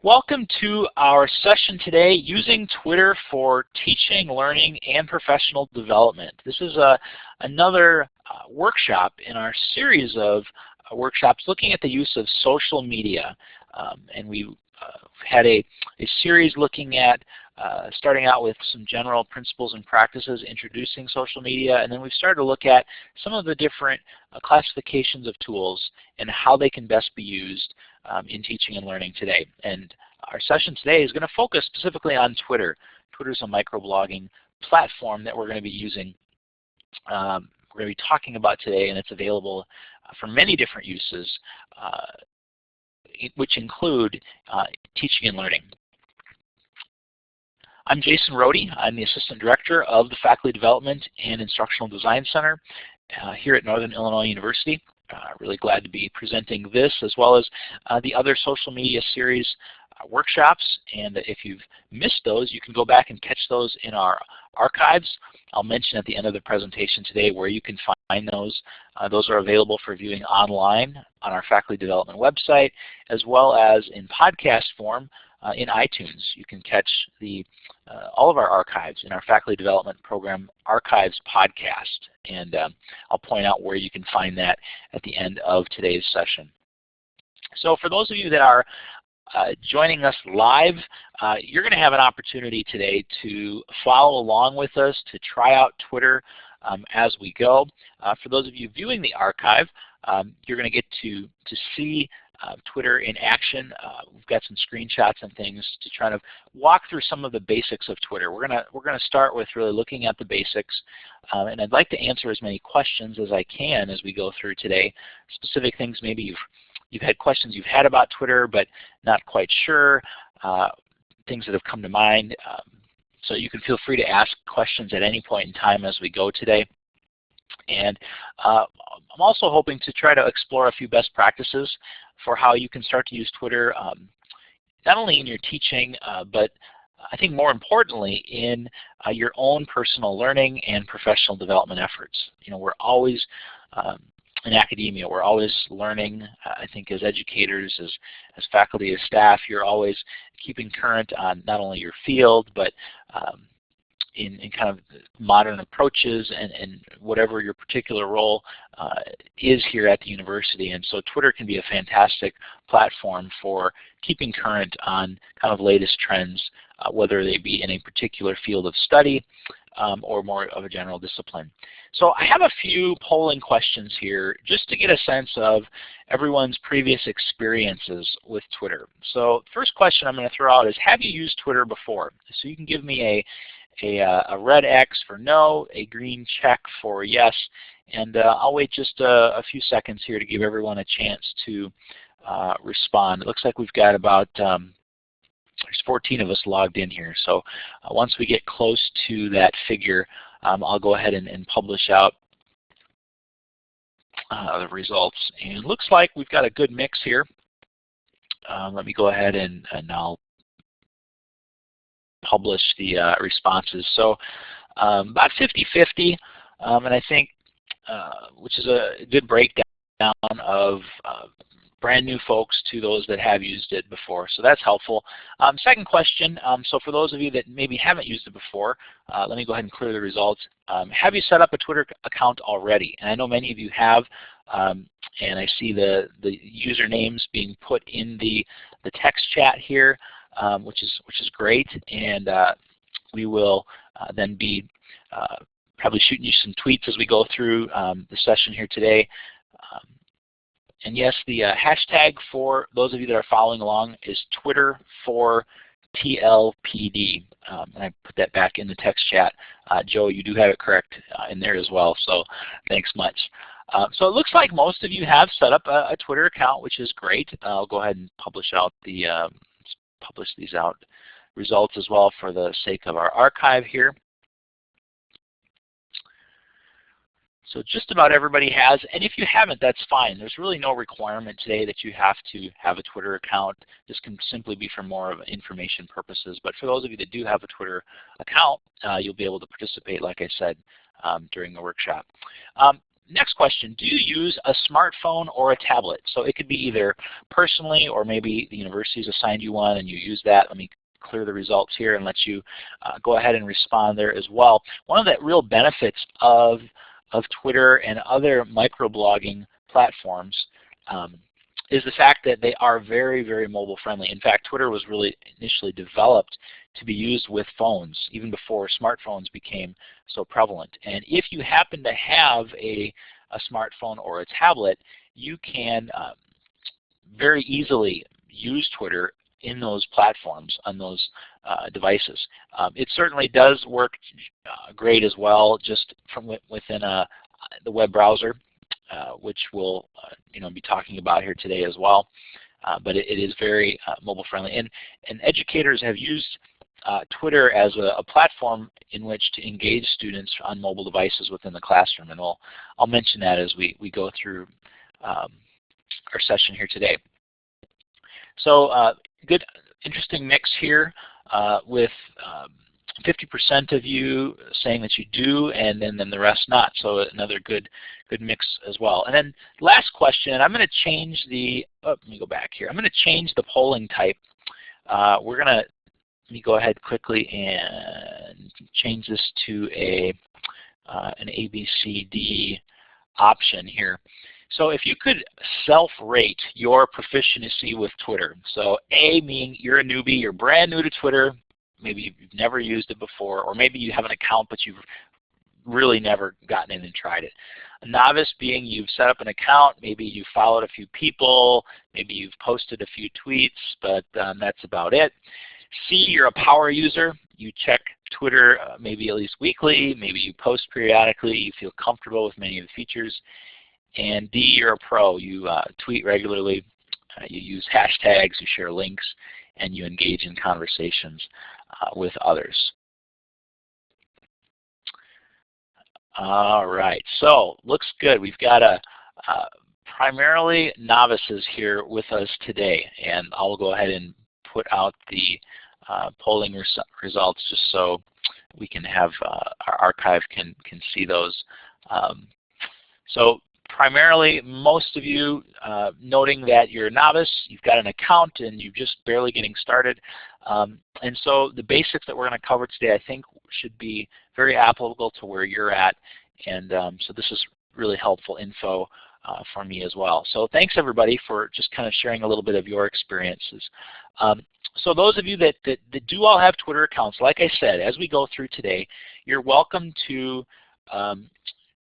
Welcome to our session today, Using Twitter for Teaching, Learning, and Professional Development. This is another workshop in our series of workshops looking at the use of social media. And we had a series looking at starting out with some general principles and practices introducing social media, and then we've started to look at some of the different classifications of tools and how they can best be used in teaching and learning today. And our session today is going to focus specifically on Twitter. Twitter is a microblogging platform that we're going to be using. We're going to be talking about today, and it's available for many different uses, which include teaching and learning. I'm Jason Rohde. I'm the Assistant Director of the Faculty Development and Instructional Design Center here at Northern Illinois University. Really glad to be presenting this as well as the other social media series workshops. And if you've missed those, you can go back and catch those in our archives. I'll mention at the end of the presentation today where you can find those. Those are available for viewing online on our Faculty Development website, as well as in podcast form in iTunes. You can catch all of our archives in our Faculty Development Program Archives podcast. And I'll point out where you can find that at the end of today's session. So for those of you that are joining us live, you're going to have an opportunity today to follow along with us, to try out Twitter as we go. For those of you viewing the archive, you're going to get to see Twitter in action. We've got some screenshots and things to try to walk through some of the basics of Twitter. We're gonna start with really looking at the basics, and I'd like to answer as many questions as I can as we go through today. Specific things maybe you've had questions you've had about Twitter but not quite sure, things that have come to mind. So you can feel free to ask questions at any point in time as we go today. And I'm also hoping to try to explore a few best practices for how you can start to use Twitter, not only in your teaching, but I think more importantly in your own personal learning and professional development efforts. You know, we're always in academia, we're always learning. I think as educators, as faculty, as staff, you're always keeping current on not only your field, but in kind of modern approaches and whatever your particular role is here at the university. And so Twitter can be a fantastic platform for keeping current on kind of latest trends, whether they be in a particular field of study or more of a general discipline. So I have a few polling questions here just to get a sense of everyone's previous experiences with Twitter. So the first question I'm going to throw out is, have you used Twitter before? So you can give me a red X for no, a green check for yes, and I'll wait just a few seconds here to give everyone a chance to respond. It looks like we've got about there's 14 of us logged in here, so once we get close to that figure, I'll go ahead and publish out the results. And it looks like we've got a good mix here. Let me go ahead and I'll publish the responses. So about 50-50, and I think which is a good breakdown of brand new folks to those that have used it before. So that's helpful. Second question, so for those of you that maybe haven't used it before, let me go ahead and clear the results. Have you set up a Twitter account already? And I know many of you have, and I see the usernames being put in the text chat here. Which is great, and we will then be probably shooting you some tweets as we go through the session here today. And yes, the hashtag for those of you that are following along is Twitter for TLPD, and I put that back in the text chat. Joe, you do have it correct in there as well, so thanks much. So it looks like most of you have set up a Twitter account, which is great. I'll go ahead and publish these out results as well for the sake of our archive here. So just about everybody has, and if you haven't, that's fine. There's really no requirement today that you have to have a Twitter account. This can simply be for more of information purposes. But for those of you that do have a Twitter account, you'll be able to participate, like I said, during the workshop. next question, do you use a smartphone or a tablet? So it could be either personally or maybe the university's assigned you one and you use that. Let me clear the results here and let you go ahead and respond there as well. One of the real benefits of Twitter and other microblogging platforms is the fact that they are very, very mobile friendly. In fact, Twitter was really initially developed to be used with phones, even before smartphones became so prevalent. And if you happen to have a smartphone or a tablet, you can very easily use Twitter in those platforms, on those devices. It certainly does work great as well, just from within the web browser, which we'll be talking about here today as well. But it is very mobile friendly. And educators have used Twitter as a platform in which to engage students on mobile devices within the classroom. And I'll mention that as we go through our session here today. So good, interesting mix here with 50% of you saying that you do, and then the rest not. So another good mix as well. And then last question, and I'm going to change the, let me go back here. I'm going to change the polling type. Let me go ahead quickly and change this to an ABCD option here. So if you could self-rate your proficiency with Twitter. So A meaning you're a newbie, you're brand new to Twitter, maybe you've never used it before, or maybe you have an account but you've really never gotten in and tried it. A novice being you've set up an account, maybe you followed a few people, maybe you've posted a few tweets, but that's about it. C, you're a power user. You check Twitter maybe at least weekly, maybe you post periodically, you feel comfortable with many of the features. And D, you're a pro. You tweet regularly, you use hashtags, you share links, and you engage in conversations with others. All right, so looks good. We've got primarily novices here with us today, and I'll go ahead and put out the polling results just so we can have our archive can see those. So primarily, most of you noting that you're a novice, you've got an account, and you're just barely getting started. And so the basics that we're going to cover today, I think, should be very applicable to where you're at. And so this is really helpful info for me as well. So thanks, everybody, for just kind of sharing a little bit of your experiences. So those of you that do all have Twitter accounts, like I said, as we go through today, you're welcome to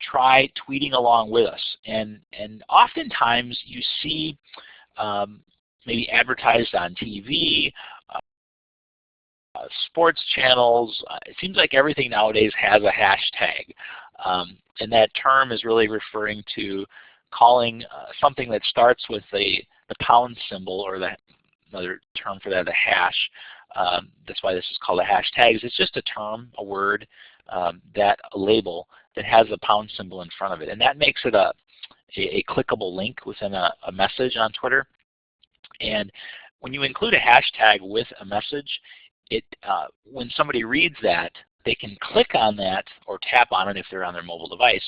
try tweeting along with us. And oftentimes you see maybe advertised on TV, sports channels. It seems like everything nowadays has a hashtag. And that term is really referring to calling something that starts with the pound symbol, or another term for that, the hash. That's why this is called a hashtag. It's just a term, a word, a label that has a pound symbol in front of it. And that makes it a clickable link within a message on Twitter. And when you include a hashtag with a message, when somebody reads that, they can click on that or tap on it if they're on their mobile device,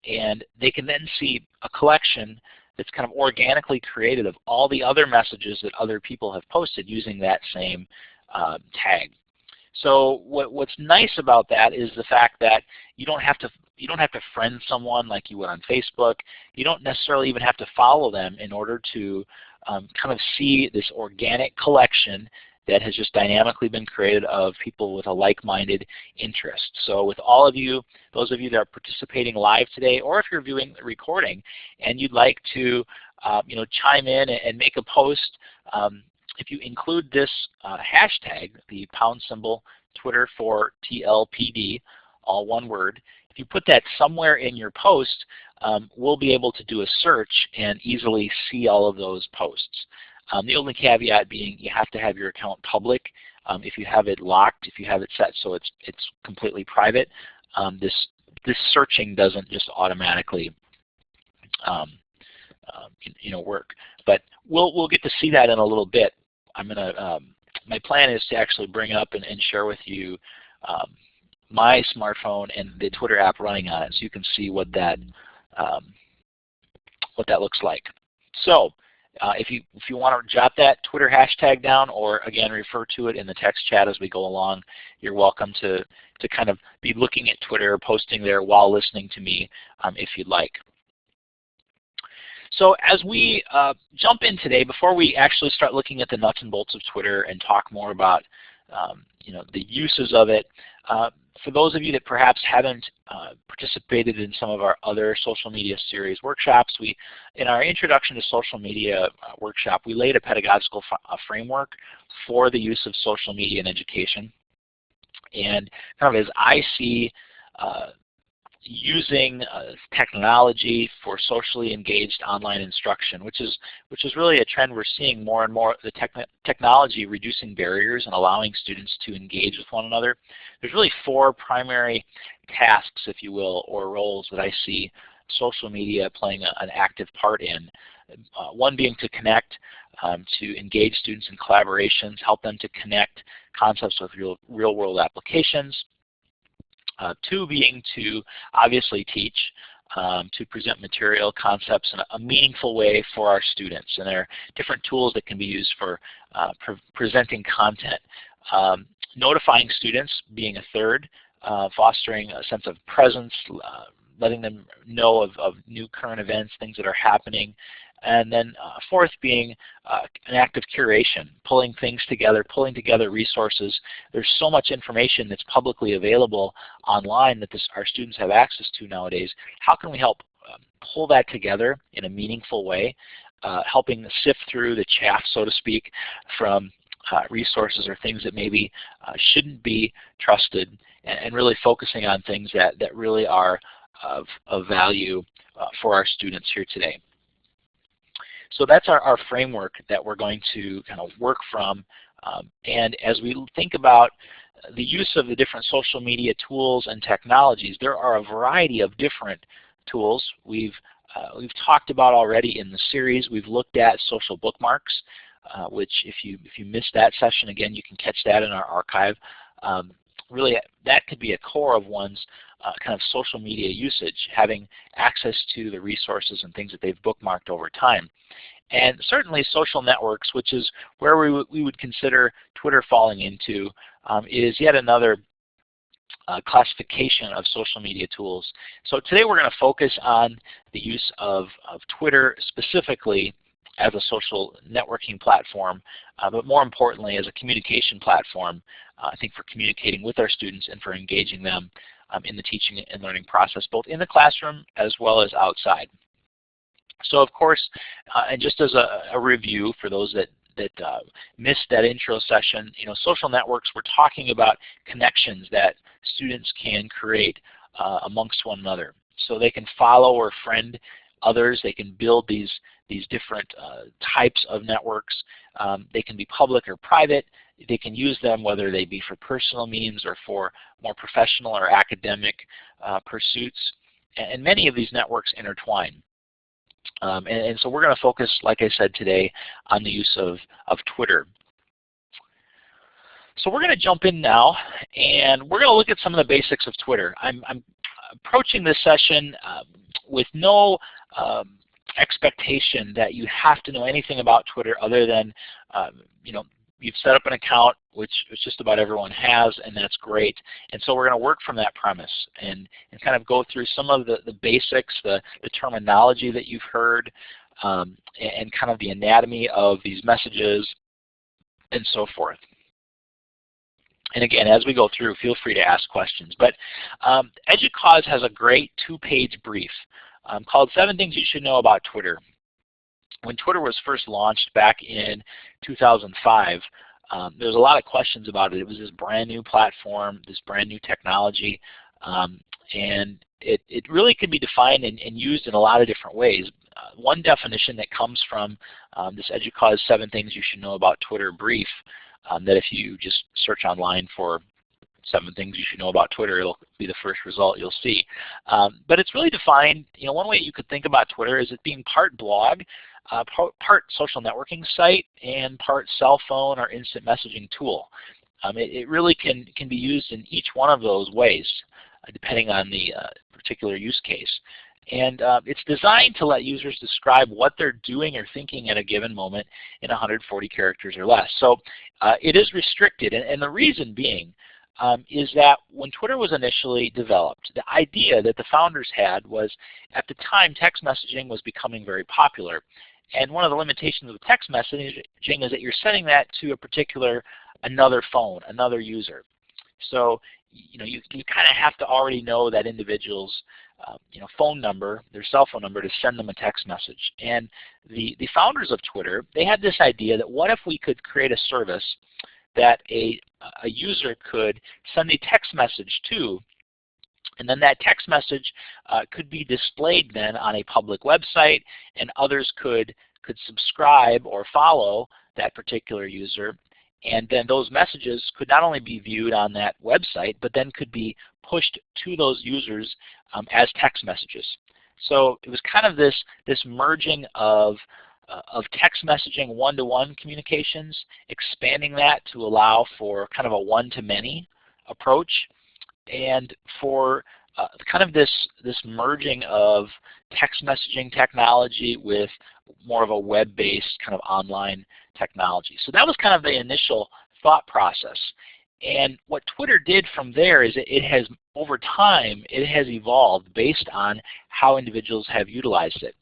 and they can then see a collection that's kind of organically created of all the other messages that other people have posted using that same tag. So what's nice about that is the fact that you don't have to friend someone like you would on Facebook. You don't necessarily even have to follow them in order to kind of see this organic collection that has just dynamically been created of people with a like-minded interest. So with all of you, those of you that are participating live today, or if you're viewing the recording and you'd like to chime in and make a post, if you include this hashtag, the pound symbol Twitter for TLPD, all one word, if you put that somewhere in your post, we'll be able to do a search and easily see all of those posts. The only caveat being you have to have your account public. If you have it locked, if you have it set so it's completely private, this searching doesn't just automatically work. But we'll get to see that in a little bit. My plan is to actually bring up and share with you my smartphone and the Twitter app running on it, so you can see what that what that looks like. So if you want to jot that Twitter hashtag down, or again refer to it in the text chat as we go along, you're welcome to kind of be looking at Twitter or posting there while listening to me if you'd like. So as we jump in today, before we actually start looking at the nuts and bolts of Twitter and talk more about the uses of it, for those of you that perhaps haven't participated in some of our other social media series workshops, in our Introduction to Social Media workshop, we laid a pedagogical framework for the use of social media in education. And kind of as I see using technology for socially engaged online instruction, which is really a trend we're seeing more and more, the technology reducing barriers and allowing students to engage with one another. There's really 4 primary tasks, if you will, or roles that I see social media playing an active part in. One being to connect, to engage students in collaborations, help them to connect concepts with real-world applications. 2 being to obviously teach, to present material concepts in a meaningful way for our students. And there are different tools that can be used for presenting content. Notifying students being a 3rd, fostering a sense of presence, letting them know of new current events, things that are happening. And then 4th being an act of curation, pulling things together, pulling together resources. There's so much information that's publicly available online that our students have access to nowadays. How can we help pull that together in a meaningful way, helping sift through the chaff, so to speak, from resources or things that maybe shouldn't be trusted, and really focusing on things that really are of value for our students here today. So that's our framework that we're going to kind of work from. And as we think about the use of the different social media tools and technologies, there are a variety of different tools. We've talked about already in the series. We've looked at social bookmarks, which if you missed that session, again, you can catch that in our archive. Really, that could be a core of one's kind of social media usage, having access to the resources and things that they've bookmarked over time. And certainly social networks, which is where we would consider Twitter falling into, is yet another classification of social media tools. So today we're going to focus on the use of Twitter specifically as a social networking platform, but more importantly as a communication platform, I think for communicating with our students and for engaging them in the teaching and learning process, both in the classroom as well as outside. So of course, and just as a review for those that missed that intro session, social networks, we're talking about connections that students can create amongst one another. So they can follow or friend others, they can build these different types of networks. They can be public or private. They can use them whether they be for personal means or for more professional or academic pursuits. And many of these networks intertwine. And so we're going to focus, like I said today, on the use of Twitter. So we're going to jump in now, and we're going to look at some of the basics of Twitter. I'm approaching this session with no expectation that you have to know anything about Twitter other than, you've set up an account, which just about everyone has, and that's great. And so we're going to work from that premise and kind of go through some of the basics, the terminology that you've heard, and kind of the anatomy of these messages and so forth. And again, as we go through, feel free to ask questions. But EDUCAUSE has a great 2-page brief called 7 Things You Should Know About Twitter. When Twitter was first launched back in 2005, there was a lot of questions about it. It was this brand new platform, this brand new technology, and it really can be defined and used in a lot of different ways. One definition that comes from this EDUCAUSE 7 Things You Should Know About Twitter brief, that if you just search online for 7 Things You Should Know About Twitter, it'll be the first result you'll see. But it's really defined, one way you could think about Twitter is it being part blog, part social networking site, and part cell phone or instant messaging tool. It really can be used in each one of those ways, depending on the particular use case. And it's designed to let users describe what they're doing or thinking at a given moment in 140 characters or less. So it is restricted, and the reason being is that when Twitter was initially developed, the idea that the founders had was, at the time, text messaging was becoming very popular. And one of the limitations of text messaging is that you're sending that to a particular, another phone, another user. So you kind of have to already know that individual's phone number, their cell phone number, to send them a text message. And the founders of Twitter, they had this idea that what if we could create a service that a user could send a text message to, and then that text message could be displayed then on a public website, and others could subscribe or follow that particular user. And then those messages could not only be viewed on that website, but then could be pushed to those users as text messages. So it was kind of this merging of text messaging one-to-one communications, expanding that to allow for kind of a one-to-many approach, and for kind of this merging of text messaging technology with more of a web-based kind of online technology. So that was kind of the initial thought process. And what Twitter did from there is it has, over time, it has evolved based on how individuals have utilized it.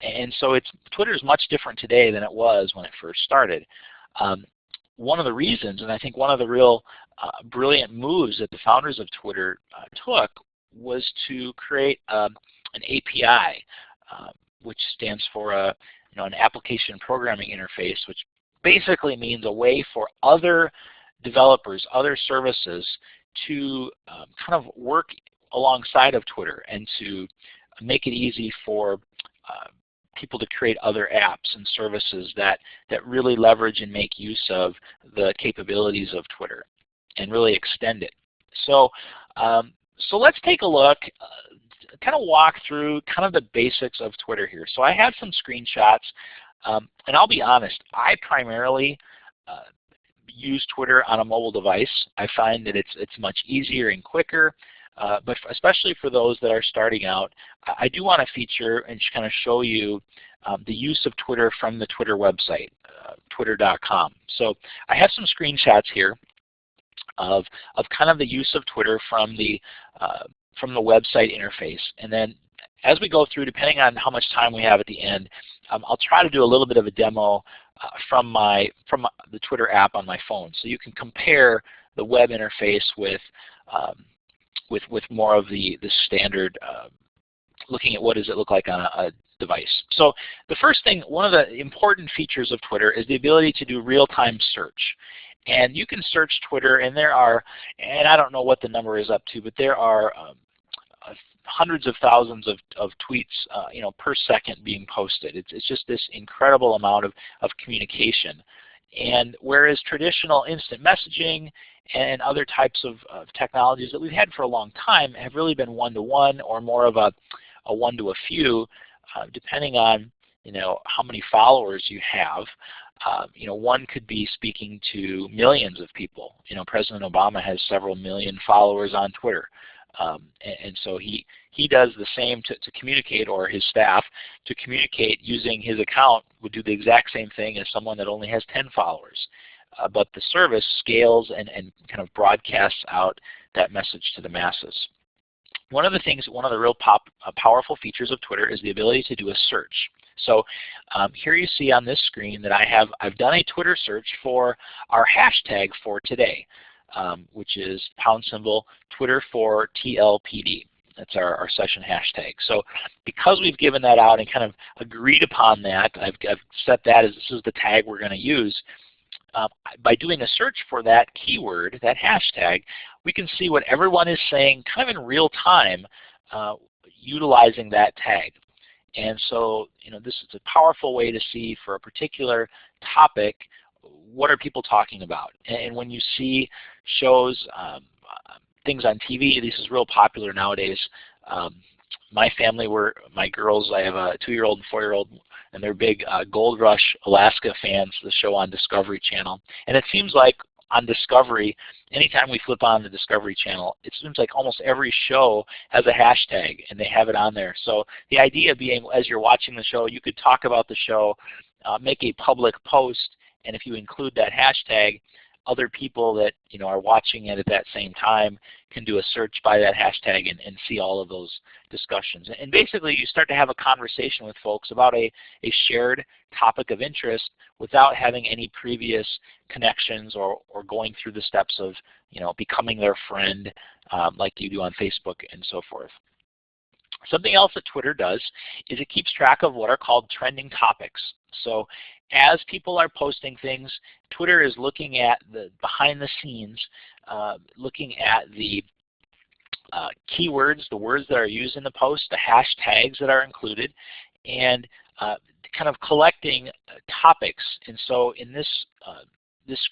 And so Twitter is much different today than it was when it first started. One of the reasons, and I think one of the real brilliant moves that the founders of Twitter took, was to create an API, which stands for an application programming interface, which basically means a way for other developers, other services to kind of work alongside of Twitter and to make it easy for people to create other apps and services that really leverage and make use of the capabilities of Twitter and really extend it. So, so let's take a look, kind of walk through kind of the basics of Twitter here. So I have some screenshots, and I'll be honest, I primarily use Twitter on a mobile device. I find that it's much easier and quicker, but especially for those that are starting out, I do want to feature and just kind of show you the use of Twitter from the Twitter website, twitter.com. So I have some screenshots here of kind of the use of Twitter from the website interface. And then as we go through, depending on how much time we have at the end, I'll try to do a little bit of a demo from the Twitter app on my phone, so you can compare the web interface with more of the standard, looking at what does it look like on a device. So the first thing, one of the important features of Twitter is the ability to do real-time search. And you can search Twitter, and there are, and I don't know what the number is up to, but there are hundreds of thousands of tweets per second being posted. It's just this incredible amount of communication. And whereas traditional instant messaging and other types of technologies that we've had for a long time have really been one-to-one or more of a one-to-a-few, depending on how many followers you have. One could be speaking to millions of people. President Obama has several million followers on Twitter. And so he does the same to communicate, or his staff to communicate using his account would do the exact same thing as someone that only has 10 followers. But the service scales and kind of broadcasts out that message to the masses. One of the real powerful features of Twitter is the ability to do a search. So here you see on this screen that I've done a Twitter search for our hashtag for today, which is #Twitter for TLPD. That's our session hashtag. So because we've given that out and kind of agreed upon that, I've set that as this is the tag we're going to use. By doing a search for that keyword, that hashtag, we can see what everyone is saying kind of in real time utilizing that tag. And so this is a powerful way to see for a particular topic, what are people talking about. And when you see shows, things on TV, this is real popular nowadays. My family my girls, I have a 2-year-old and 4-year-old, and they're big Gold Rush Alaska fans, the show on Discovery Channel. And it seems like on Discovery, anytime we flip on the Discovery Channel, it seems like almost every show has a hashtag, and they have it on there. So the idea being, as you're watching the show, you could talk about the show, make a public post, and if you include that hashtag, other people that are watching it at that same time can do a search by that hashtag and see all of those discussions. And basically you start to have a conversation with folks about a shared topic of interest without having any previous connections or going through the steps of becoming their friend like you do on Facebook and so forth. Something else that Twitter does is it keeps track of what are called trending topics. So as people are posting things, Twitter is looking at the behind the scenes, looking at the keywords, the words that are used in the post, the hashtags that are included, and kind of collecting topics. And so in this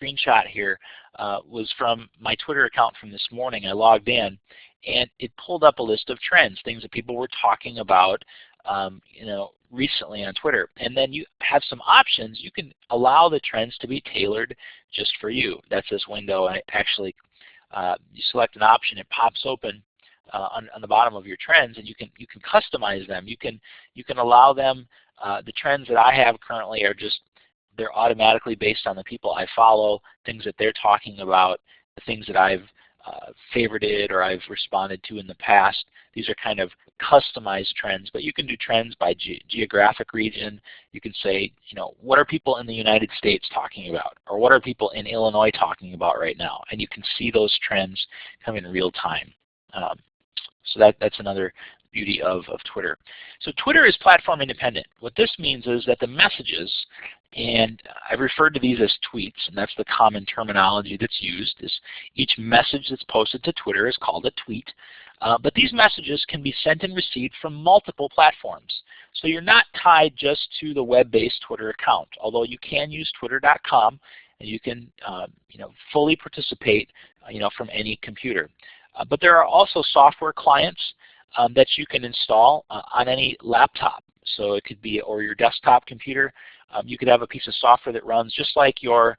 screenshot here was from my Twitter account from this morning. I logged in, and it pulled up a list of trends, things that people were talking about recently on Twitter. And then you have some options. You can allow the trends to be tailored just for you. That's this window, and it actually you select an option, it pops open on the bottom of your trends, and you can customize them. You can allow them. The trends that I have currently are they're automatically based on the people I follow, things that they're talking about, the things that I've favorited or I've responded to in the past. These are kind of customized trends, but you can do trends by geographic region. You can say, what are people in the United States talking about, or what are people in Illinois talking about right now? And you can see those trends come in real time. So that's another beauty of Twitter. So Twitter is platform independent. What this means is that the messages, and I've referred to these as tweets, and that's the common terminology that's used, is each message that's posted to Twitter is called a tweet. But these messages can be sent and received from multiple platforms. So you're not tied just to the web-based Twitter account, although you can use twitter.com, and you can fully participate from any computer. But there are also software clients that you can install on any laptop. So it could be, or your desktop computer. You could have a piece of software that runs just like your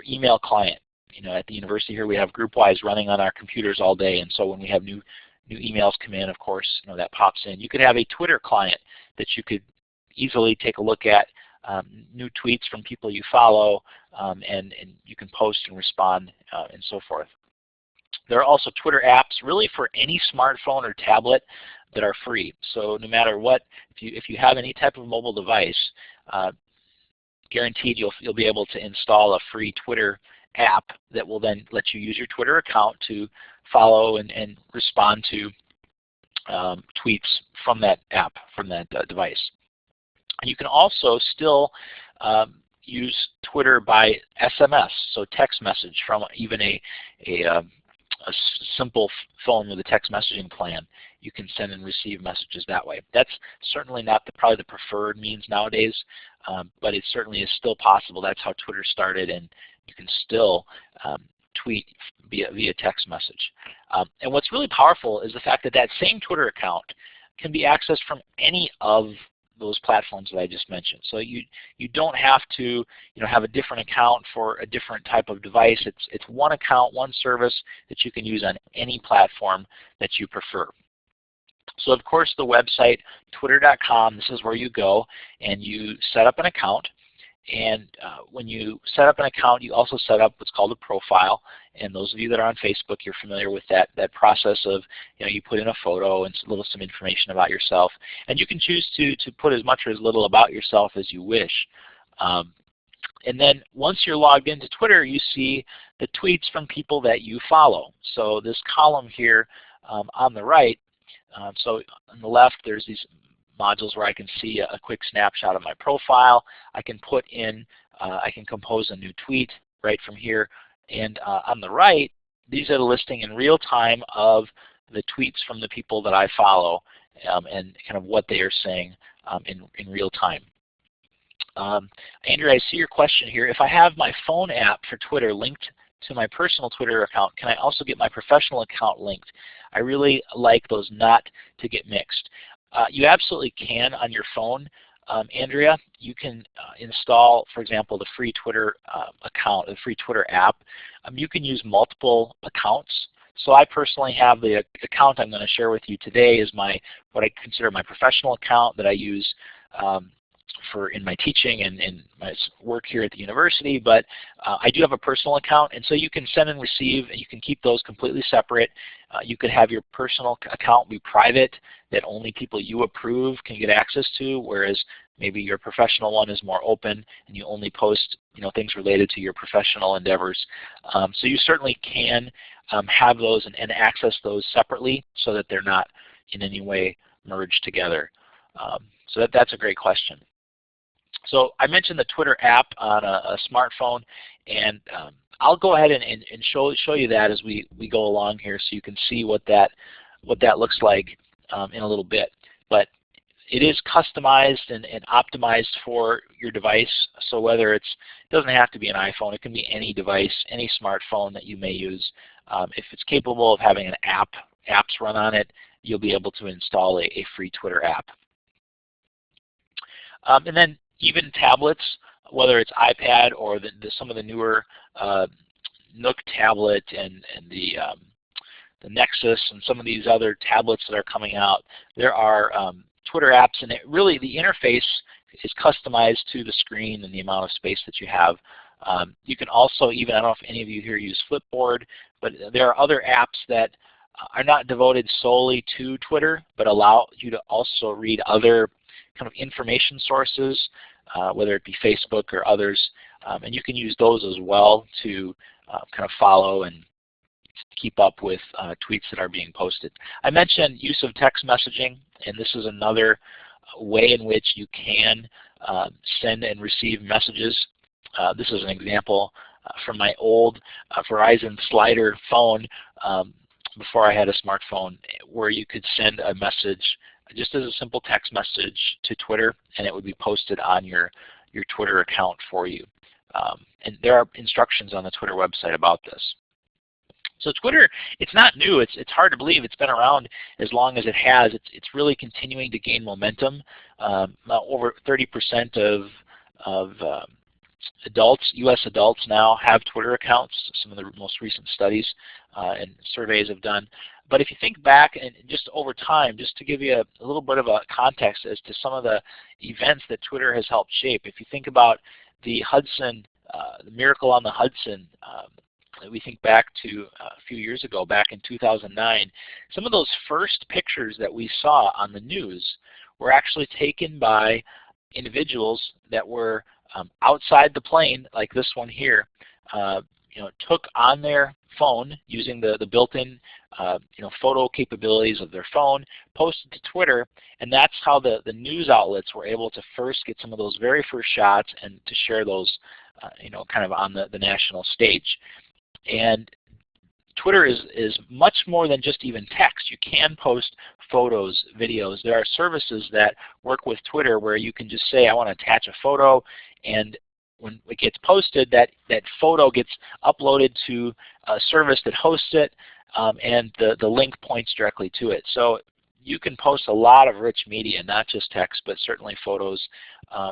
email client. At the university here we have GroupWise running on our computers all day, and so when we have new emails come in, of course, that pops in. You could have a Twitter client that you could easily take a look at new tweets from people you follow, and you can post and respond and so forth. There are also Twitter apps really for any smartphone or tablet that are free. So no matter what, if you have any type of mobile device, guaranteed you'll be able to install a free Twitter app that will then let you use your Twitter account to follow and respond to tweets from that app, from that device. And you can also still use Twitter by SMS, so text message from even a simple phone with a text messaging plan. You can send and receive messages that way. That's certainly not probably the preferred means nowadays, but it certainly is still possible. That's how Twitter started, and you can still tweet via text message. And what's really powerful is the fact that that same Twitter account can be accessed from any of those platforms that I just mentioned. So you don't have to have a different account for a different type of device. It's one account, one service that you can use on any platform that you prefer. So of course the website twitter.com, this is where you go and you set up an account. And when you set up an account, you also set up what's called a profile. And those of you that are on Facebook, you're familiar with that process of, you put in a photo and some information about yourself. And you can choose to put as much or as little about yourself as you wish. And then once you're logged into Twitter, you see the tweets from people that you follow. So this column here on the right, so on the left there's these modules where I can see a quick snapshot of my profile. I can put in, I can compose a new tweet right from here. And on the right, these are the listing in real time of the tweets from the people that I follow and kind of what they are saying in real time. Andrew, I see your question here. If I have my phone app for Twitter linked to my personal Twitter account, can I also get my professional account linked? I really like those not to get mixed. You absolutely can on your phone. Andrea, you can install, for example, the free Twitter account, the free Twitter app. You can use multiple accounts. So I personally have the account I'm going to share with you today is what I consider my professional account that I use in my teaching and my work here at the university, but I do have a personal account, and so you can send and receive, and you can keep those completely separate. You could have your personal account be private, that only people you approve can get access to, whereas maybe your professional one is more open and you only post things related to your professional endeavors. So you certainly can have those and access those separately so that they're not in any way merged together. So that's a great question. So I mentioned the Twitter app on a smartphone, and I'll go ahead and show you that as we go along here, so you can see what that looks like in a little bit. But it is customized and optimized for your device. So whether it doesn't have to be an iPhone, it can be any device, any smartphone that you may use. If it's capable of having apps run on it, you'll be able to install a free Twitter app. And then even tablets, whether it's iPad or some of the newer Nook tablet and the Nexus and some of these other tablets that are coming out, there are Twitter apps, and really the interface is customized to the screen and the amount of space that you have. You can also I don't know if any of you here use Flipboard, but there are other apps that are not devoted solely to Twitter, but allow you to also read other kind of information sources, whether it be Facebook or others, and you can use those as well to kind of follow and keep up with tweets that are being posted. I mentioned use of text messaging, and this is another way in which you can send and receive messages. This is an example from my old Verizon slider phone before I had a smartphone, where you could send a message just as a simple text message to Twitter, and it would be posted on your Twitter account for you. And there are instructions on the Twitter website about this. So Twitter, it's not new. It's hard to believe it's been around as long as it has. It's really continuing to gain momentum. Over 30% of adults, U.S. adults now have Twitter accounts. Some of the most recent studies and surveys have done. But if you think back and just over time, just to give you a little bit of a context as to some of the events that Twitter has helped shape. If you think about the Hudson, the Miracle on the Hudson, we think back to a few years ago, back in 2009, some of those first pictures that we saw on the news were actually taken by individuals that were outside the plane, like this one here, took on their phone using the built-in photo capabilities of their phone, posted to Twitter, and that's how the news outlets were able to first get some of those very first shots and to share those kind of on the national stage. And Twitter is much more than just even text. You can post photos, videos. There are services that work with Twitter where you can just say, I want to attach a photo, and when it gets posted, that photo gets uploaded to a service that hosts it, and the link points directly to it. So you can post a lot of rich media, not just text, but certainly photos,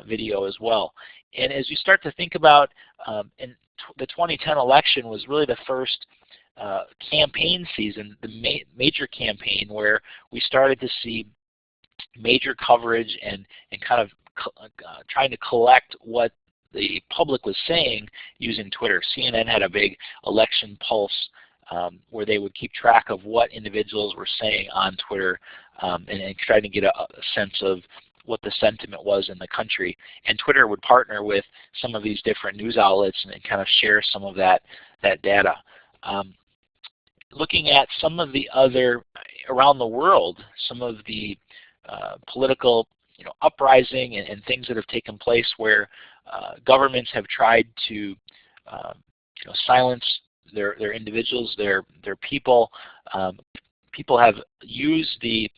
video as well. And as you start to think about, the 2010 election was really the first campaign season, the major campaign, where we started to see major coverage and kind of trying to collect what the public was saying using Twitter. CNN had a big election pulse where they would keep track of what individuals were saying on Twitter and trying to get a sense of what the sentiment was in the country. And Twitter would partner with some of these different news outlets and kind of share some of that data. Looking at some of the other, around the world, some of the political uprising and things that have taken place where governments have tried to silence their individuals, their people. People have used the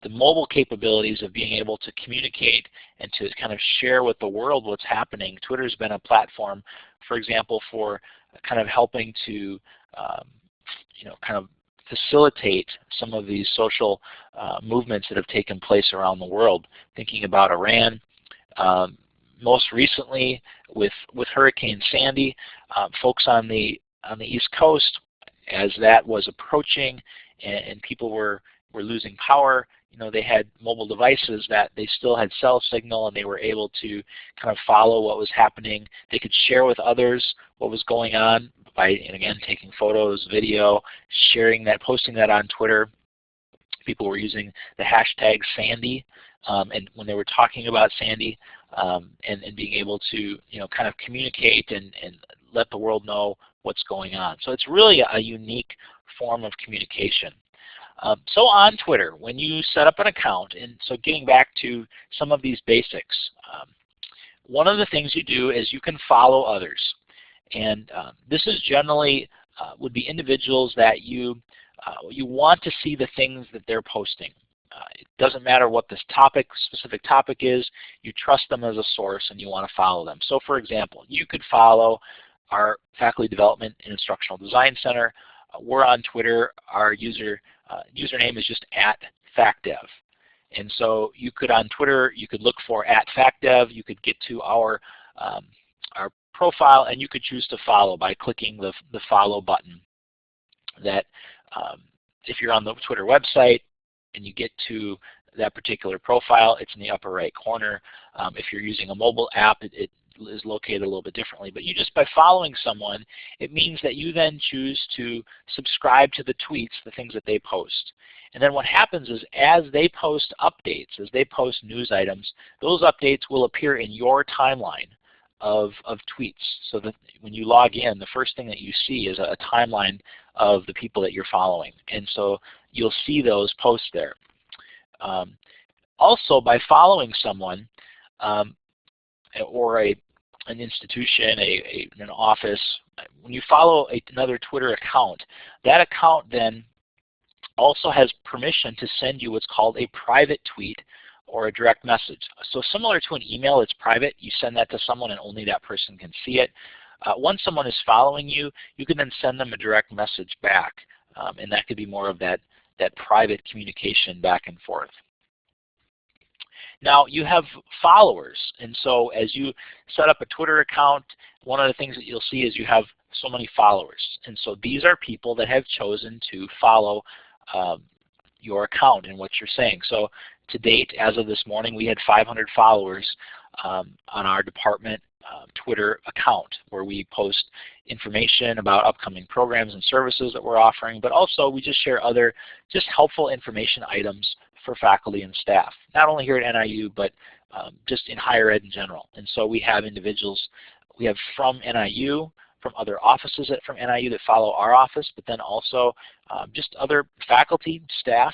mobile capabilities of being able to communicate and to kind of share with the world what's happening. Twitter's been a platform, for example, for kind of helping to kind of facilitate some of these social movements that have taken place around the world. Thinking about Iran, most recently with Hurricane Sandy, folks on the East Coast, as that was approaching and people were losing power, they had mobile devices that they still had cell signal, and they were able to kind of follow what was happening. They could share with others what was going on by, and again, taking photos, video, sharing that, posting that on Twitter. People were using the hashtag Sandy, and when they were talking about Sandy, and being able to kind of communicate and let the world know what's going on. So it's really a unique form of communication. So on Twitter, when you set up an account, and so getting back to some of these basics, one of the things you do is you can follow others. And this is generally would be individuals that you want to see the things that they're posting. It doesn't matter what this specific topic is, you trust them as a source and you want to follow them. So for example, you could follow our Faculty Development and Instructional Design Center. We're on Twitter. Our username is just @FacDev. And so you could, on Twitter, you could look for @FacDev. You could get to our profile, and you could choose to follow by clicking the follow button. That if you're on the Twitter website and you get to that particular profile, it's in the upper right corner. If you're using a mobile app, it is located a little bit differently. But you just, by following someone, it means that you then choose to subscribe to the tweets, the things that they post. And then what happens is, as they post updates, as they post news items, those updates will appear in your timeline of tweets. So that when you log in, the first thing that you see is a timeline of the people that you're following. And so you'll see those posts there. Also, by following someone or an institution, an office, when you follow another Twitter account, that account then also has permission to send you what's called a private tweet or a direct message. So similar to an email, it's private. You send that to someone and only that person can see it. Once someone is following you, you can then send them a direct message back, and that could be more of that private communication back and forth. Now you have followers, and so as you set up a Twitter account, one of the things that you'll see is you have so many followers. And so these are people that have chosen to follow your account and what you're saying. So to date, as of this morning, we had 500 followers on our department Twitter account, where we post information about upcoming programs and services that we're offering, but also we just share other just helpful information items for faculty and staff, not only here at NIU, but just in higher ed in general. And so we have individuals, we have from NIU, from other offices from NIU that follow our office, but then also just other faculty, staff,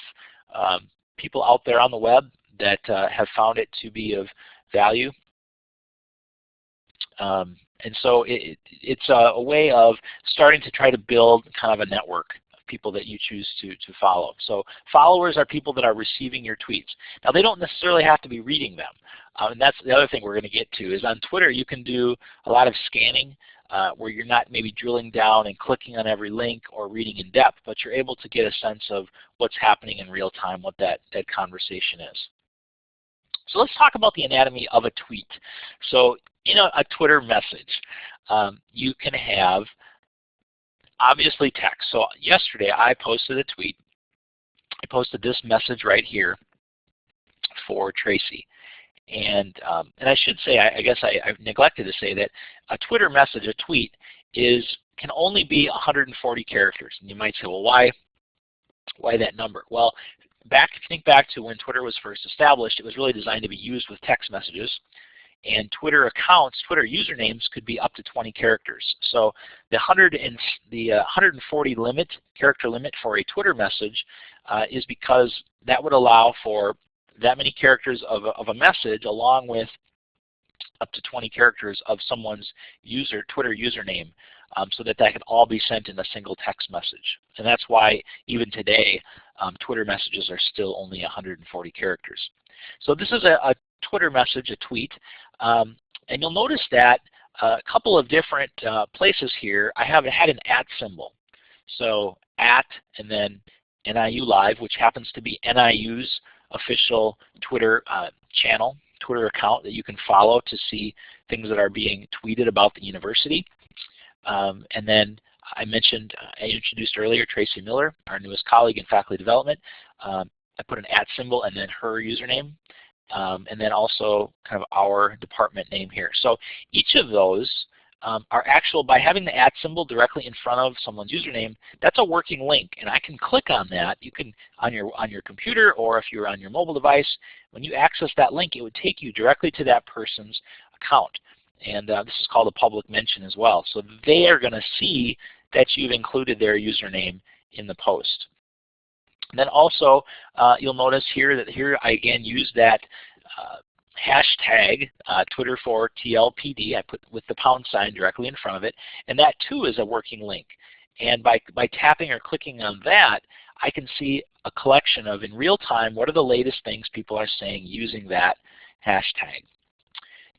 people out there on the web that have found it to be of value. And so it's a way of starting to try to build kind of a network of people that you choose to follow. So followers are people that are receiving your tweets. Now they don't necessarily have to be reading them. And that's the other thing we're going to get to, is on Twitter you can do a lot of scanning where you're not maybe drilling down and clicking on every link or reading in depth, but you're able to get a sense of what's happening in real time, what that conversation is. So let's talk about the anatomy of a tweet. So in a Twitter message, you can have obviously text. So yesterday I posted a tweet. I posted this message right here for Tracy. And I should say, I guess I neglected to say that a Twitter message, a tweet, can only be 140 characters. And you might say, well, why that number? Well, if you think back to when Twitter was first established, it was really designed to be used with text messages. And Twitter accounts, Twitter usernames could be up to 20 characters. So the 140 character limit for a Twitter message is because that would allow for that many characters of a message, along with up to 20 characters of someone's Twitter username, so that could all be sent in a single text message. And that's why even today, Twitter messages are still only 140 characters. So this is a Twitter message, a tweet, and you'll notice that a couple of different places here I have had an @ symbol. So at and then NIU Live, which happens to be NIU's official Twitter channel, Twitter account that you can follow to see things that are being tweeted about the university. And then I introduced earlier Tracy Miller, our newest colleague in faculty development. I put an @ symbol and then her username, and then also kind of our department name here. So each of those are actual, by having the @ symbol directly in front of someone's username, that's a working link, and I can click on that. You can on your computer, or if you're on your mobile device, when you access that link, it would take you directly to that person's account. And this is called a public mention as well. So they are going to see that you've included their username in the post. And then also, you'll notice here that I again use that hashtag Twitter for TLPD. I put with the # directly in front of it, and that too is a working link. And by tapping or clicking on that, I can see a collection of, in real time, what are the latest things people are saying using that hashtag.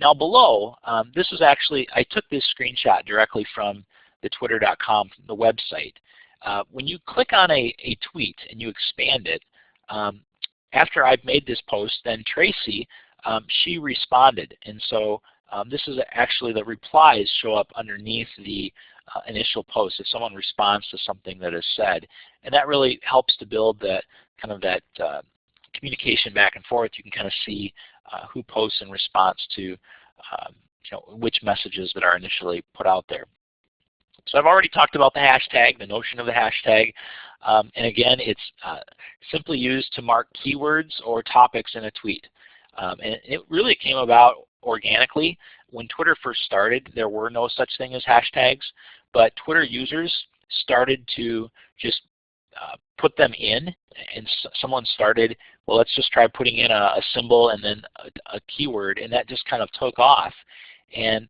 Now below, this is actually, I took this screenshot directly from the twitter.com, the website. When you click on a tweet and you expand it, after I've made this post, then Tracy, she responded. And so this is actually, the replies show up underneath the initial post if someone responds to something that is said. And that really helps to build that kind of that communication back and forth. You can kind of see who posts in response to which messages that are initially put out there. So I've already talked about the hashtag, the notion of the hashtag, and again, it's simply used to mark keywords or topics in a tweet. And it really came about organically. When Twitter first started, there were no such thing as hashtags, but Twitter users started to just put them in, and someone started, well, let's just try putting in a symbol and then a keyword, and that just kind of took off. And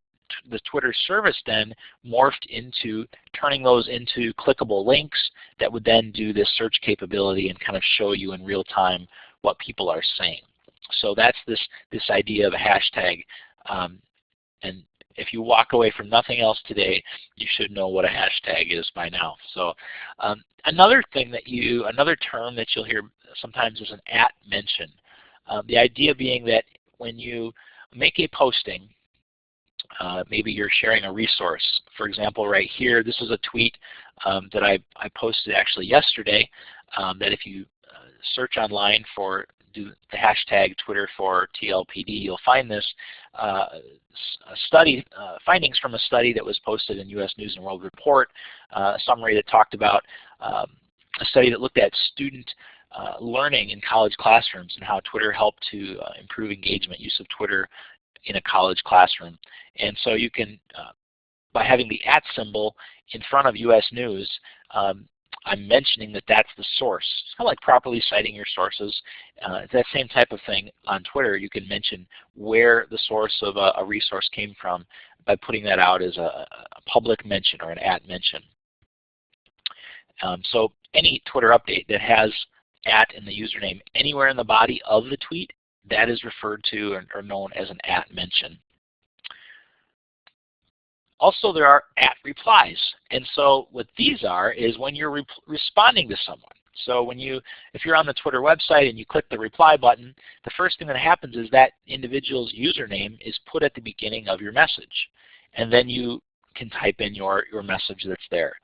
the Twitter service then morphed into turning those into clickable links that would then do this search capability and kind of show you in real time what people are saying. So that's this idea of a hashtag. And if you walk away from nothing else today, you should know what a hashtag is by now. So another thing another term that you'll hear sometimes is an @ mention. The idea being that when you make a posting, maybe you're sharing a resource. For example, right here, this is a tweet that I posted actually yesterday, that if you search online for the hashtag Twitter for TLPD, you'll find this findings from a study that was posted in U.S. News and World Report, a summary that talked about a study that looked at student learning in college classrooms and how Twitter helped to improve engagement, use of Twitter in a college classroom. And so you can, by having the @ symbol in front of U.S. News, I'm mentioning that that's the source. It's kind of like properly citing your sources. It's that same type of thing on Twitter. You can mention where the source of a resource came from by putting that out as a public mention or an @ mention. So any Twitter update that has @ in the username anywhere in the body of the tweet, that is referred to or known as an @ mention. Also, there are @ replies, and so what these are is when you're responding to someone. So if you're on the Twitter website and you click the reply button, the first thing that happens is that individual's username is put at the beginning of your message, and then you can type in your message that's there.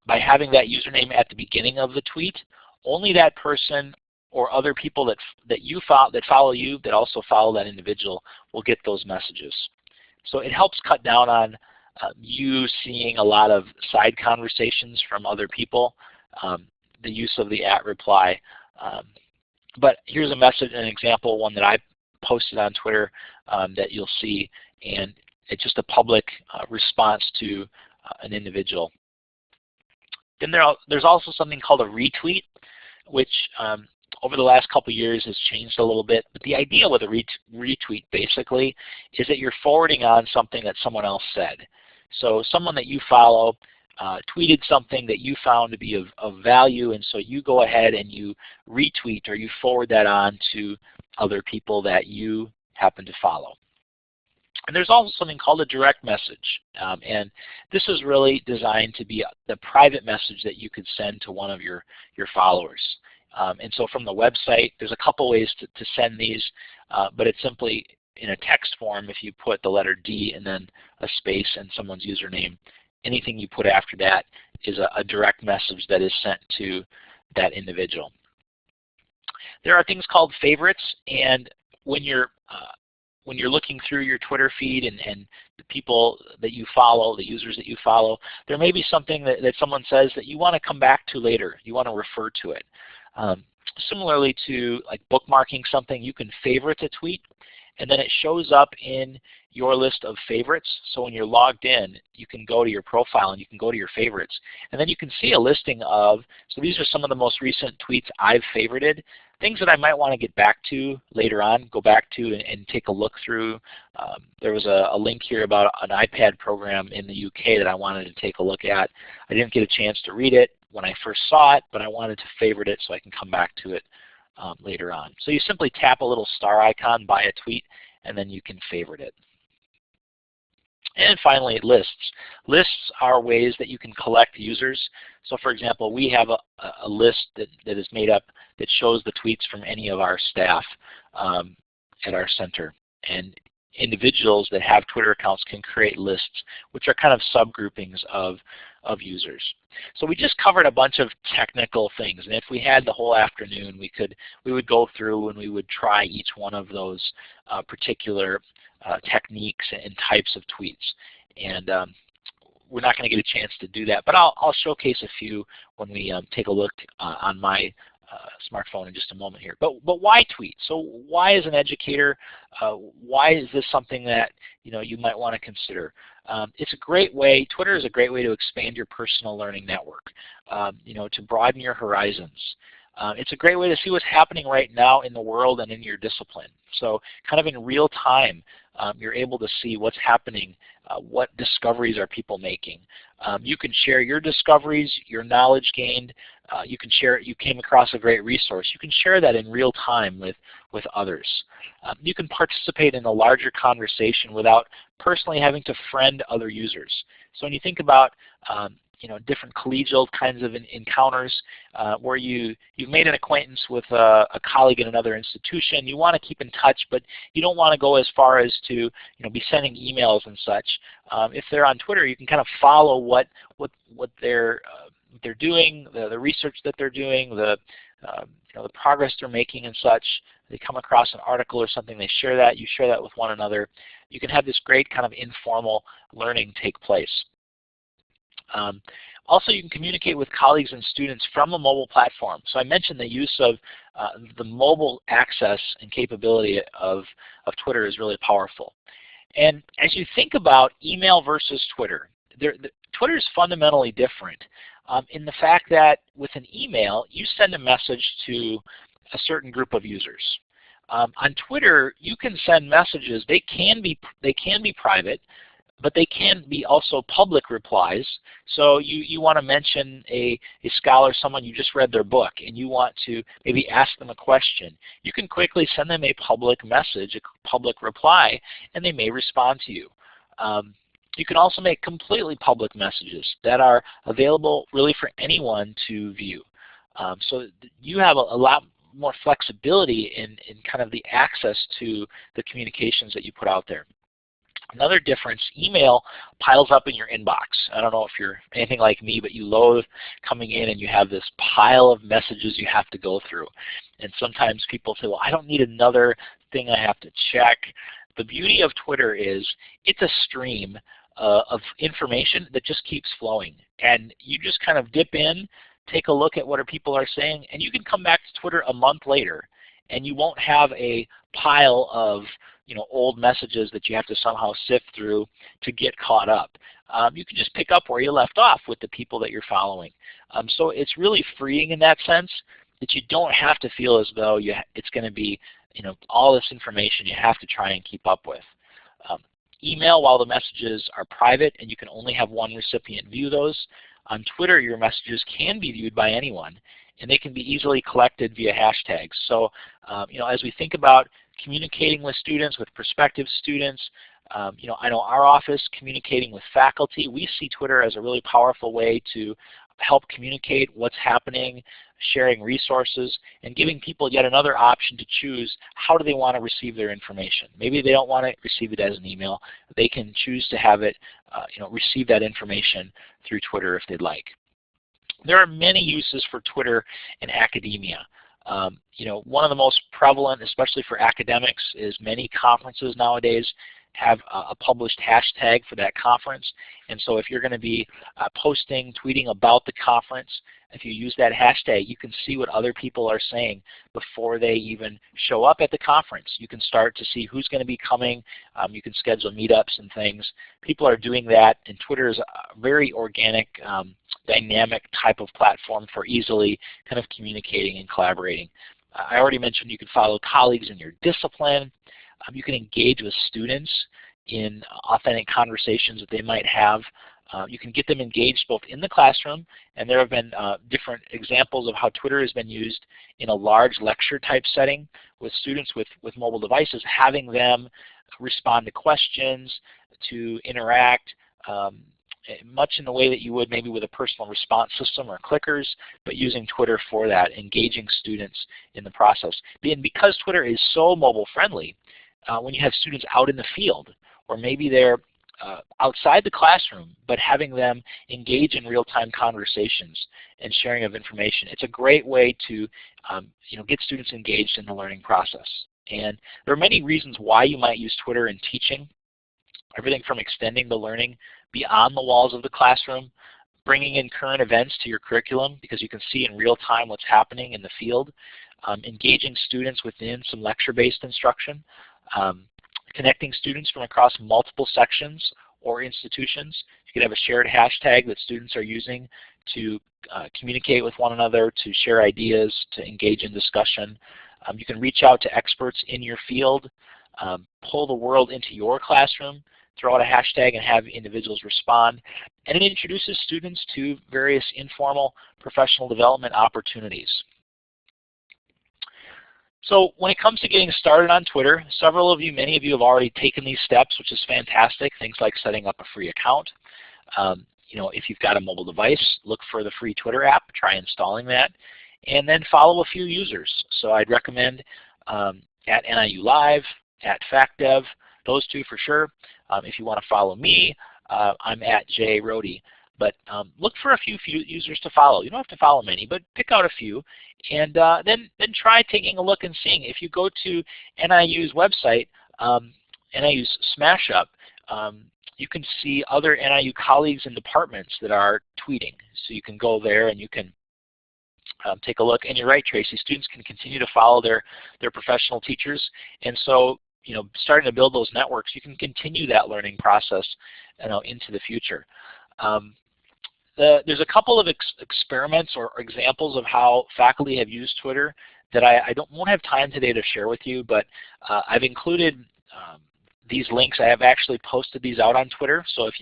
By having that username at the beginning of the tweet, only that person or other people that follow you that also follow that individual will get those messages. So it helps cut down on you seeing a lot of side conversations from other people, the use of the @ reply. But here's a message, an example, one that I posted on Twitter that you'll see, and it's just a public response to an individual. Then there's also something called a retweet, which over the last couple years has changed a little bit. But the idea with a retweet basically is that you're forwarding on something that someone else said. So someone that you follow tweeted something that you found to be of value, and so you go ahead and you retweet or you forward that on to other people that you happen to follow. And there's also something called a direct message. And this is really designed to be the private message that you could send to one of your followers. And so from the website, there's a couple ways to send these, but it's simply in a text form. If you put the letter D and then a space and someone's username, anything you put after that is a direct message that is sent to that individual. There are things called favorites, and when you're looking through your Twitter feed and the people that you follow, the users that you follow, there may be something that someone says that you want to come back to later. You want to refer to it. Similarly to like bookmarking something, you can favorite a tweet, and then it shows up in your list of favorites. So when you're logged in, you can go to your profile and you can go to your favorites. And then you can see a listing of, so these are some of the most recent tweets I've favorited, things that I might want to get back to later on, go back to and take a look through. There was a link here about an iPad program in the UK that I wanted to take a look at. I didn't get a chance to read it when I first saw it, but I wanted to favorite it so I can come back to it later on. So you simply tap a little star icon by a tweet, and then you can favorite it. And finally, lists. Lists are ways that you can collect users. So for example, we have a list that is made up that shows the tweets from any of our staff at our center. And individuals that have Twitter accounts can create lists, which are kind of subgroupings of users. So we just covered a bunch of technical things, and if we had the whole afternoon, we would go through and we would try each one of those particular techniques and types of tweets. And we're not going to get a chance to do that, but I'll showcase a few when we take a look on my smartphone in just a moment here. But why tweet? So why, as an educator, why is this something that you might want to consider? It's a great way. Twitter is a great way to expand your personal learning network. To broaden your horizons. It's a great way to see what's happening right now in the world and in your discipline. So kind of in real time, you're able to see what's happening, what discoveries are people making. You can share your discoveries, your knowledge gained. You can share, you came across a great resource. You can share that in real time with others. You can participate in a larger conversation without personally having to friend other users. So when you think about different collegial kinds of encounters where you've made an acquaintance with a colleague in another institution. You want to keep in touch, but you don't want to go as far as to be sending emails and such. If they're on Twitter, you can kind of follow what they're doing, the research that they're doing, the progress they're making and such. They come across an article or something, they share that, you share that with one another. You can have this great kind of informal learning take place. Also, you can communicate with colleagues and students from a mobile platform. So I mentioned the use of the mobile access and capability of Twitter is really powerful. And as you think about email versus Twitter, Twitter is fundamentally different in the fact that with an email, you send a message to a certain group of users. On Twitter, you can send messages. They can be private, but they can be also public replies. So you want to mention a scholar, someone you just read their book, and you want to maybe ask them a question. You can quickly send them a public message, a public reply, and they may respond to you. You can also make completely public messages that are available really for anyone to view. So you have a lot more flexibility in kind of the access to the communications that you put out there. Another difference, email piles up in your inbox. I don't know if you're anything like me, but you loathe coming in and you have this pile of messages you have to go through. And sometimes people say, well, I don't need another thing I have to check. The beauty of Twitter is it's a stream of information that just keeps flowing. And you just kind of dip in, take a look at what people are saying, and you can come back to Twitter a month later and you won't have a pile of old messages that you have to somehow sift through to get caught up. You can just pick up where you left off with the people that you're following. So it's really freeing in that sense that you don't have to feel as though it's going to be all this information you have to try and keep up with. Email, while the messages are private and you can only have one recipient view those, on Twitter your messages can be viewed by anyone, and they can be easily collected via hashtags. So as we think about communicating with students, with prospective students, I know our office communicating with faculty, we see Twitter as a really powerful way to help communicate what's happening, sharing resources, and giving people yet another option to choose how do they want to receive their information. Maybe they don't want to receive it as an email. They can choose to have it, receive that information through Twitter if they'd like. There are many uses for Twitter in academia. One of the most prevalent, especially for academics, is many conferences nowadays have a published hashtag for that conference. And so if you're going to be posting, tweeting about the conference, if you use that hashtag, you can see what other people are saying before they even show up at the conference. You can start to see who's going to be coming. You can schedule meetups and things. People are doing that, and Twitter is a very organic, dynamic type of platform for easily kind of communicating and collaborating. I already mentioned you can follow colleagues in your discipline. You can engage with students in authentic conversations that they might have. You can get them engaged both in the classroom, and there have been different examples of how Twitter has been used in a large lecture type setting with students with mobile devices, having them respond to questions, to interact, much in the way that you would maybe with a personal response system or clickers, but using Twitter for that, engaging students in the process. And because Twitter is so mobile friendly, when you have students out in the field, or maybe they're outside the classroom, but having them engage in real-time conversations and sharing of information, it's a great way to get students engaged in the learning process. And there are many reasons why you might use Twitter in teaching. Everything from extending the learning beyond the walls of the classroom, bringing in current events to your curriculum because you can see in real time what's happening in the field, engaging students within some lecture-based instruction, connecting students from across multiple sections or institutions. You could have a shared hashtag that students are using to communicate with one another, to share ideas, to engage in discussion. You can reach out to experts in your field, pull the world into your classroom, throw out a hashtag and have individuals respond. And it introduces students to various informal professional development opportunities. So when it comes to getting started on Twitter, many of you have already taken these steps, which is fantastic. Things like setting up a free account. If you've got a mobile device, look for the free Twitter app, try installing that, and then follow a few users. So I'd recommend at NIU Live, at FactDev, those two for sure. If you want to follow me, I'm at JRody. But look for a few users to follow. You don't have to follow many, but pick out a few, and then try taking a look and seeing. If you go to NIU's website, NIU's Smash Up, you can see other NIU colleagues and departments that are tweeting. So you can go there and you can take a look. And you're right, Tracy, students can continue to follow their professional teachers. And so starting to build those networks, you can continue that learning process into the future. There's a couple of experiments or examples of how faculty have used Twitter that I won't have time today to share with you, but I've included these links. I have actually posted these out on Twitter. So if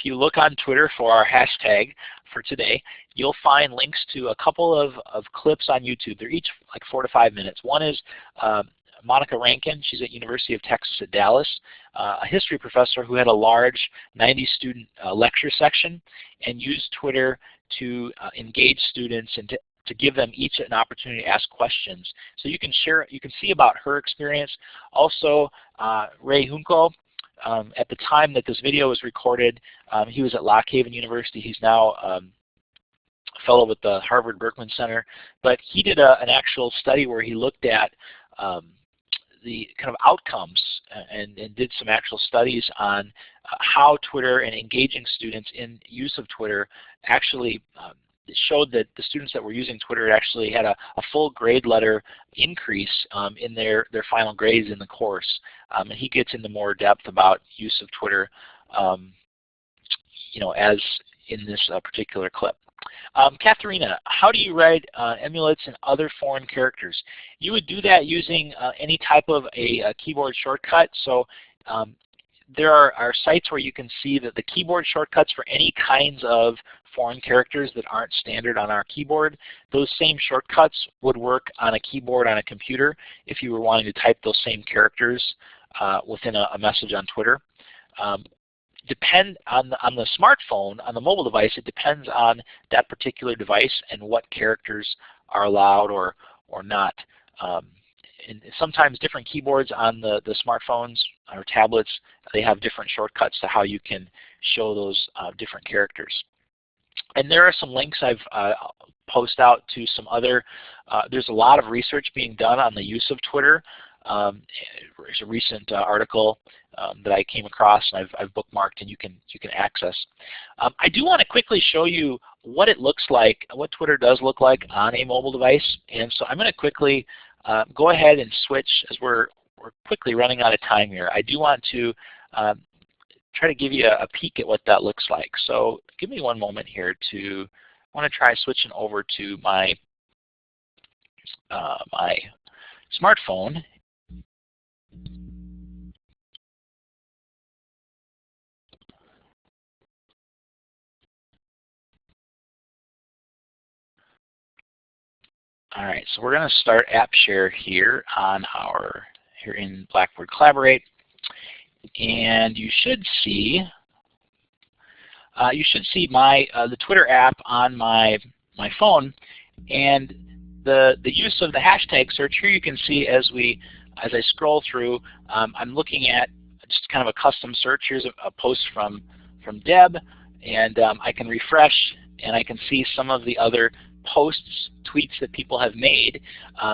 you look on Twitter for our hashtag for today, you'll find links to a couple of clips on YouTube. They're each like 4 to 5 minutes. One is Monica Rankin, she's at University of Texas at Dallas, a history professor who had a large 90-student lecture section and used Twitter to engage students and to give them each an opportunity to ask questions. So you can see about her experience. Also, Ray Junko, at the time that this video was recorded, he was at Lock Haven University. He's now a fellow with the Harvard Berkman Center, but he did an actual study where he looked at the kind of outcomes and did some actual studies on how Twitter and engaging students in use of Twitter actually showed that the students that were using Twitter actually had a full grade letter increase in their final grades in the course. And he gets into more depth about use of Twitter as in this particular clip. Katharina, how do you write emulates and other foreign characters? You would do that using any type of a keyboard shortcut. So there are sites where you can see that the keyboard shortcuts for any kinds of foreign characters that aren't standard on our keyboard, those same shortcuts would work on a keyboard on a computer if you were wanting to type those same characters within a message on Twitter. depend on the smartphone, on the mobile device, it depends on that particular device and what characters are allowed or not. And sometimes different keyboards on the smartphones or tablets, they have different shortcuts to how you can show those different characters. And there are some links I've posted out to some other, there's a lot of research being done on the use of Twitter. There's a recent article that I came across and I've bookmarked and you can access. I do want to quickly show you what it looks like, what Twitter does look like on a mobile device. And so I'm going to quickly go ahead and switch as we're quickly running out of time here. I do want to try to give you a peek at what that looks like. So give me one moment here I want to try switching over to my my smartphone. All right, so we're going to start App Share here here in Blackboard Collaborate, and you should see the Twitter app on my phone, and the use of the hashtag search here. You can see as I scroll through, I'm looking at just kind of a custom search. Here's a post from Deb, and I can refresh, and I can see some of the other posts, tweets that people have made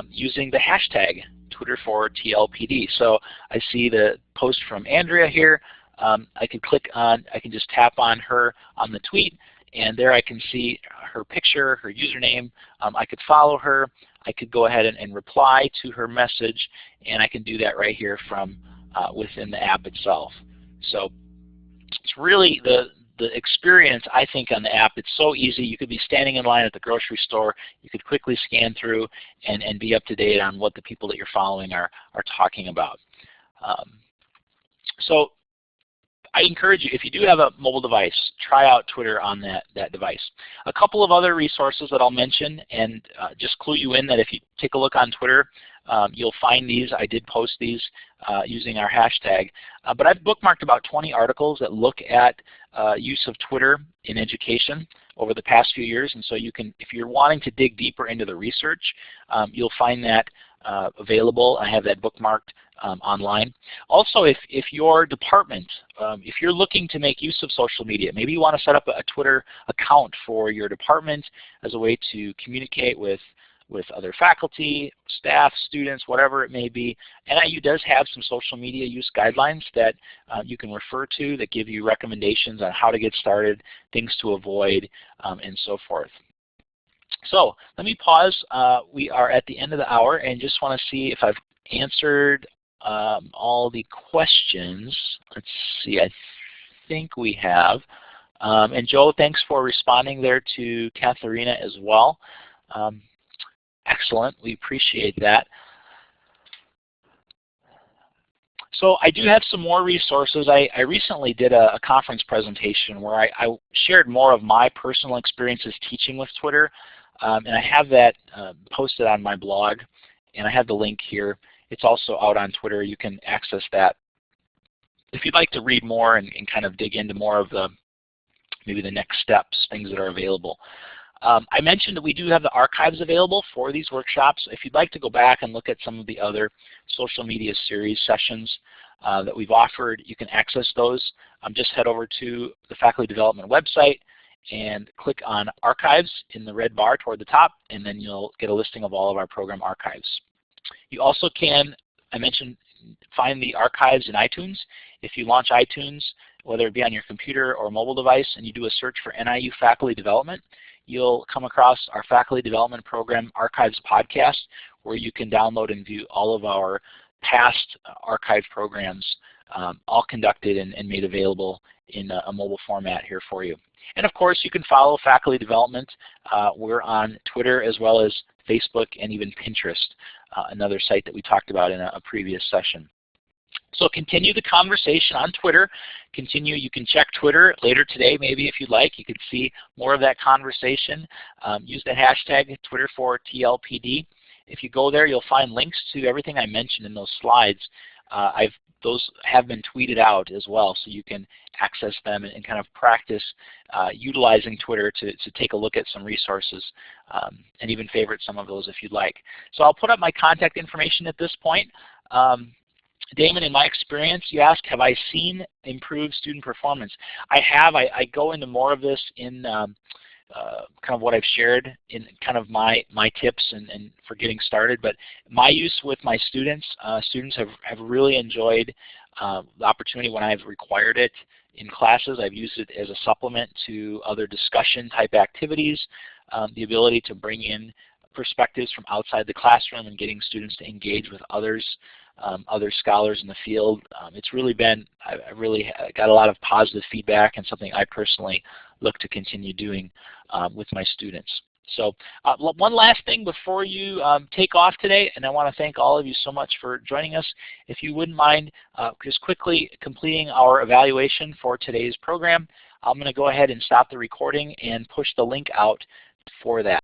using the hashtag Twitter4TLPD. So I see the post from Andrea here. I can just tap on her on the tweet, and there I can see her picture, her username. I could follow her. I could go ahead and reply to her message, and I can do that right here from within the app itself. So it's really the experience, I think, on the app. It's so easy. You could be standing in line at the grocery store. You could quickly scan through and be up to date on what the people that you're following are talking about. So I encourage you, if you do have a mobile device, try out Twitter on that device. A couple of other resources that I'll mention, and just clue you in that if you take a look on Twitter, you'll find these. I did post these using our hashtag. But I've bookmarked about 20 articles that look at use of Twitter in education over the past few years. And so you can, if you're wanting to dig deeper into the research, you'll find that available. I have that bookmarked online. Also, if your department, if you're looking to make use of social media, maybe you want to set up a Twitter account for your department as a way to communicate with other faculty, staff, students, whatever it may be. NIU does have some social media use guidelines that you can refer to that give you recommendations on how to get started, things to avoid, and so forth. So let me pause. We are at the end of the hour and just want to see if I've answered all the questions. Let's see, I think we have. And Joe, thanks for responding there to Katharina as well. Excellent, we appreciate that. So I do have some more resources. I recently did a conference presentation where I shared more of my personal experiences teaching with Twitter, and I have that posted on my blog, and I have the link here. It's also out on Twitter. You can access that. If you'd like to read more and kind of dig into more of maybe the next steps, things that are available. I mentioned that we do have the archives available for these workshops. If you'd like to go back and look at some of the other social media series sessions that we've offered, you can access those. Just head over to the faculty development website and click on archives in the red bar toward the top, and then you'll get a listing of all of our program archives. You also can, I mentioned, find the archives in iTunes. If you launch iTunes, whether it be on your computer or mobile device, and you do a search for NIU faculty development, you'll come across our Faculty Development Program Archives podcast, where you can download and view all of our past archive programs, all conducted and made available in a mobile format here for you. And of course, you can follow Faculty Development. We're on Twitter as well as Facebook and even Pinterest, another site that we talked about in a previous session. So continue the conversation on Twitter. You can check Twitter later today, maybe if you'd like. You could see more of that conversation. Use the hashtag Twitter4TLPD. If you go there, you'll find links to everything I mentioned in those slides. those have been tweeted out as well, so you can access them and kind of practice utilizing Twitter to take a look at some resources and even favorite some of those if you'd like. So I'll put up my contact information at this point. Damon, in my experience, you asked, have I seen improved student performance? I have. I go into more of this in kind of what I've shared in kind of my tips and for getting started. But my use with my students, students have really enjoyed the opportunity when I've required it in classes. I've used it as a supplement to other discussion type activities, the ability to bring in perspectives from outside the classroom and getting students to engage with others, other scholars in the field. It's really been, I really got a lot of positive feedback and something I personally look to continue doing with my students. So one last thing before you take off today, and I want to thank all of you so much for joining us. If you wouldn't mind just quickly completing our evaluation for today's program, I'm going to go ahead and stop the recording and push the link out for that.